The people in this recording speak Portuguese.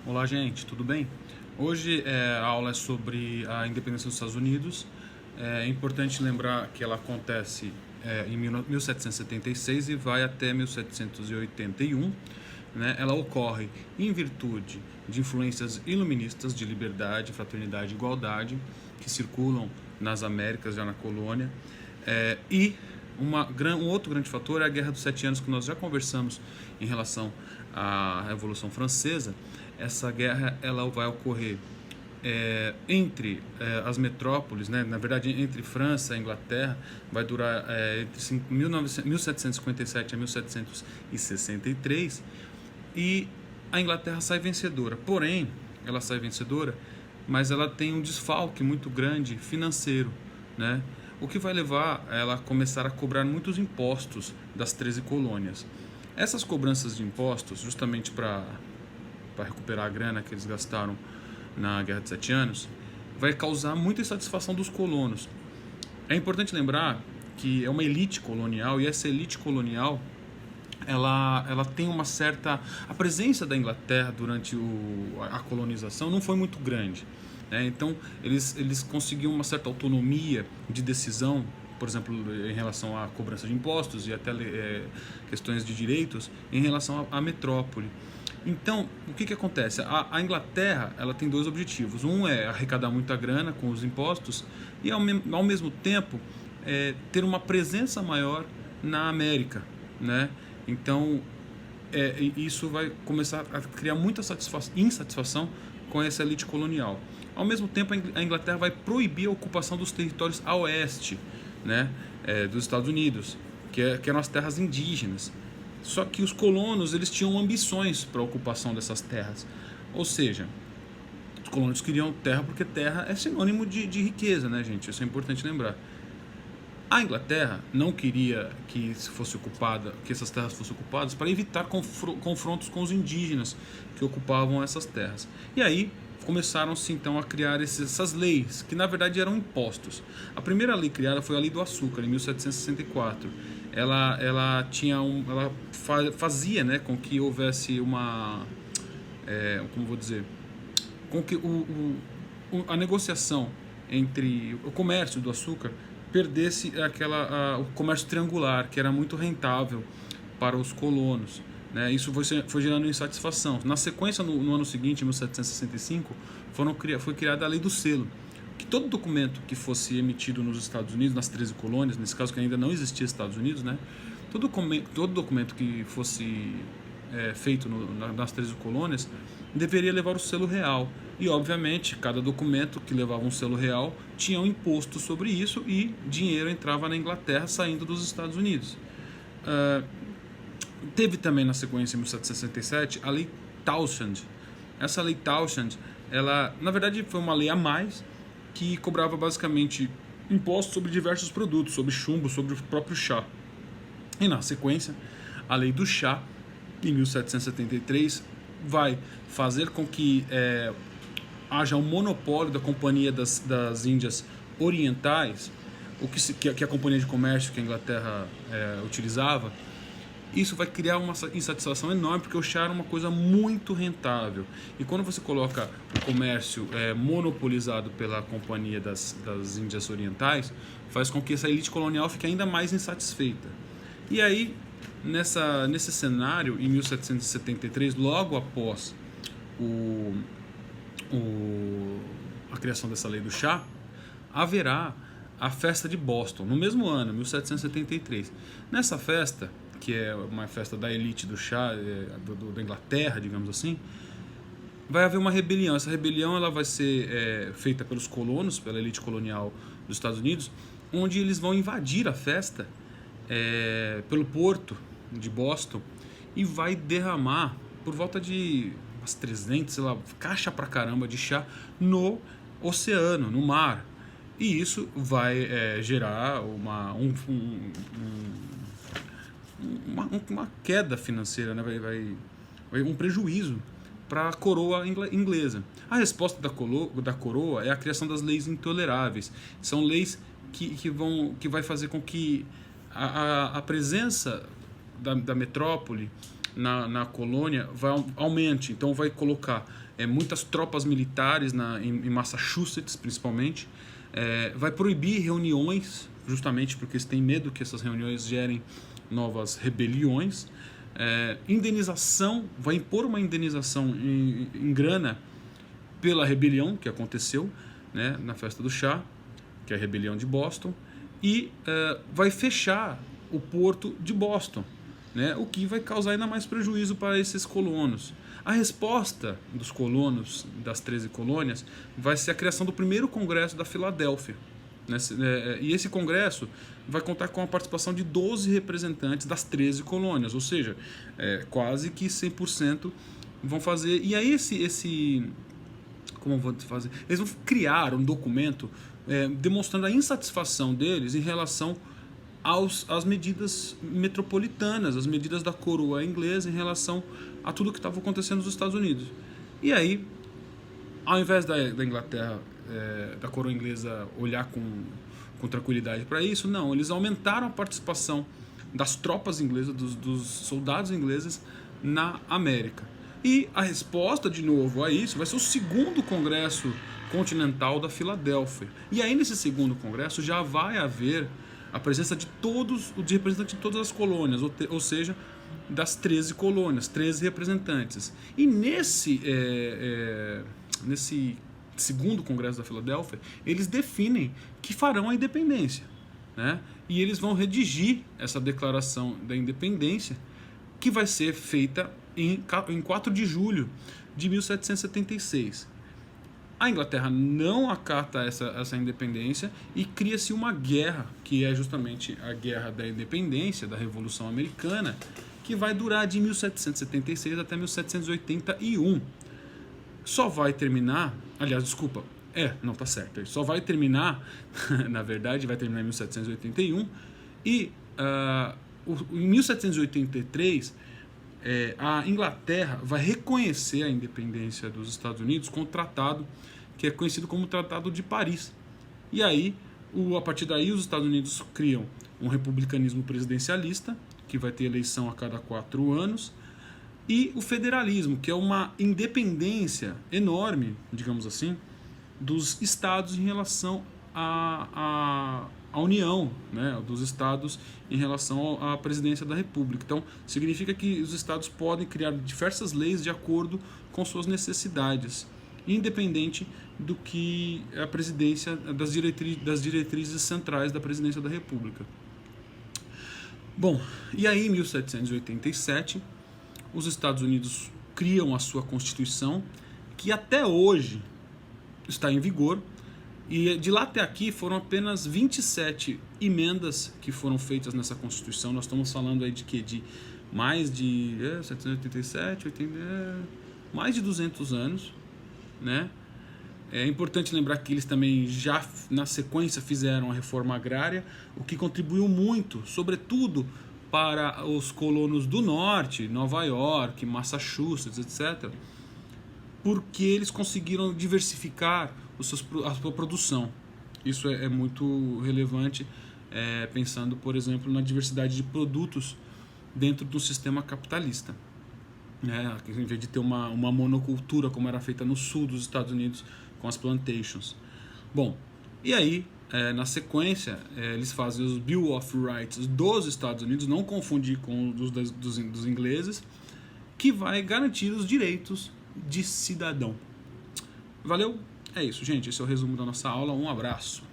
Olá, gente, tudo bem? Hoje a aula é sobre a independência dos Estados Unidos. É importante lembrar que ela acontece em 1776 e vai até 1781. Né? Ela ocorre em virtude de influências iluministas de liberdade, fraternidade e igualdade que circulam nas Américas, já na colônia. E um outro grande fator é a Guerra dos Sete Anos, que nós já conversamos em relação à Revolução Francesa. Essa guerra ela vai ocorrer entre as metrópoles, né? Na verdade entre França e Inglaterra, vai durar entre 1757 a 1763, e a Inglaterra sai vencedora. Porém, ela sai vencedora, mas ela tem um desfalque muito grande financeiro, né? O que vai levar ela a começar a cobrar muitos impostos das 13 colônias. Essas cobranças de impostos, justamente para recuperar a grana que eles gastaram na Guerra de Sete Anos, vai causar muita insatisfação dos colonos. É importante lembrar que é uma elite colonial, e essa elite colonial ela tem uma certa... A presença da Inglaterra durante a colonização não foi muito grande, né? Então eles conseguiam uma certa autonomia de decisão, por exemplo, em relação à cobrança de impostos e até questões de direitos em relação à metrópole. Então, o que acontece? A Inglaterra ela tem dois objetivos. Um é arrecadar muita grana com os impostos e, ao mesmo tempo, ter uma presença maior na América, né? Então, isso vai começar a criar muita insatisfação com essa elite colonial. Ao mesmo tempo, a Inglaterra vai proibir a ocupação dos territórios a oeste, né, dos Estados Unidos, que eram as terras indígenas. Só que os colonos eles tinham ambições para a ocupação dessas terras. Ou seja, os colonos queriam terra porque terra é sinônimo de riqueza, né, gente? Isso é importante lembrar. A Inglaterra não queria que essas terras fossem ocupadas para evitar confrontos com os indígenas que ocupavam essas terras. E aí começaram-se então a criar essas leis, que na verdade eram impostos. A primeira lei criada foi a Lei do Açúcar, em 1764. Ela fazia, né, com que houvesse como vou dizer, com que a negociação entre o comércio do açúcar perdesse o comércio triangular, que era muito rentável para os colonos, né? Isso foi gerando insatisfação. Na sequência, no ano seguinte, em 1765, foi criada a Lei do Selo, que todo documento que fosse emitido nos Estados Unidos, nas 13 colônias, nesse caso que ainda não existia Estados Unidos, né? Todo documento que fosse feito nas 13 colônias deveria levar o selo real. E, obviamente, cada documento que levava um selo real tinha um imposto sobre isso e dinheiro entrava na Inglaterra saindo dos Estados Unidos. Teve também, na sequência, em 1767, a Lei Townshend. Essa Lei Townshend, ela, na verdade, foi uma lei a mais que cobrava, basicamente, impostos sobre diversos produtos, sobre chumbo, sobre o próprio chá. E, na sequência, a Lei do Chá, em 1773, vai fazer com que haja um monopólio da Companhia das Índias Orientais, que é a companhia de comércio que a Inglaterra utilizava. Isso vai criar uma insatisfação enorme, porque o chá era uma coisa muito rentável. E quando você coloca o comércio monopolizado pela Companhia das Índias Orientais, faz com que essa elite colonial fique ainda mais insatisfeita. E aí, nesse cenário, em 1773, logo após a criação dessa lei do chá, haverá a festa de Boston, no mesmo ano, 1773. Nessa festa, que é uma festa da elite do chá, da Inglaterra, digamos assim, vai haver uma rebelião. Essa rebelião ela vai ser feita pelos colonos, pela elite colonial dos Estados Unidos, onde eles vão invadir a festa pelo porto de Boston e vai derramar por volta de umas 300, sei lá, caixa pra caramba de chá no oceano, no mar. E isso vai gerar uma queda financeira, né? Vai um prejuízo para a coroa inglesa. A resposta da coroa é a criação das leis intoleráveis. São leis que vai fazer com que a presença da metrópole na colônia aumente. Então vai colocar muitas tropas militares em Massachusetts, principalmente. Vai proibir reuniões, justamente porque eles têm medo que essas reuniões gerem novas rebeliões. Indenização, vai impor uma indenização em grana pela rebelião que aconteceu, né, na festa do chá, que é a rebelião de Boston, e vai fechar o porto de Boston, né, o que vai causar ainda mais prejuízo para esses colonos. A resposta dos colonos das 13 colônias vai ser a criação do primeiro Congresso da Filadélfia. E esse congresso vai contar com a participação de 12 representantes das 13 colônias, ou seja, quase que 100% vão fazer. E aí como vão fazer? Eles vão criar um documento demonstrando a insatisfação deles em relação às medidas metropolitanas, as medidas da coroa inglesa em relação a tudo que estava acontecendo nos Estados Unidos. E aí, ao invés da Inglaterra, da coroa inglesa olhar com tranquilidade para isso, não, eles aumentaram a participação das tropas inglesas, dos soldados ingleses na América. E a resposta, de novo, a isso vai ser o segundo Congresso Continental da Filadélfia. E aí, nesse segundo congresso, já vai haver a presença de representantes de todas as colônias, ou seja, das 13 colônias, 13 representantes. E nesse segundo Congresso da Filadélfia, eles definem que farão a independência, né? E eles vão redigir essa declaração da independência, que vai ser feita em 4 de julho de 1776. A Inglaterra não acata essa independência e cria-se uma guerra, que é justamente a Guerra da Independência, da Revolução Americana, que vai durar de 1776 até 1781. Só vai terminar, aliás, desculpa, não, tá certo, só vai terminar, na verdade, vai terminar em 1781, e em 1783, a Inglaterra vai reconhecer a independência dos Estados Unidos com o tratado que é conhecido como Tratado de Paris. E aí, a partir daí, os Estados Unidos criam um republicanismo presidencialista, que vai ter eleição a cada 4 anos, e o federalismo, que é uma independência enorme, digamos assim, dos estados em relação à União, né, dos estados em relação à presidência da República. Então, significa que os estados podem criar diversas leis de acordo com suas necessidades, independente do que a presidência, das diretrizes centrais da presidência da República. Bom, e aí em 1787, os Estados Unidos criam a sua Constituição, que até hoje está em vigor, e de lá até aqui foram apenas 27 emendas que foram feitas nessa Constituição. Nós estamos falando aí de mais de 787, 80, mais de 200 anos, né? É importante lembrar que eles também já na sequência fizeram a reforma agrária, o que contribuiu muito, sobretudo para os colonos do norte, Nova York, Massachusetts, etc., porque eles conseguiram diversificar a sua produção. Isso é muito relevante, pensando, por exemplo, na diversidade de produtos dentro do sistema capitalista. Em vez de ter uma monocultura como era feita no sul dos Estados Unidos com as plantations. Bom, e aí, na sequência, eles fazem os Bill of Rights dos Estados Unidos, não confundir com os dos ingleses, que vai garantir os direitos de cidadão. Valeu? É isso, gente. Esse é o resumo da nossa aula. Um abraço.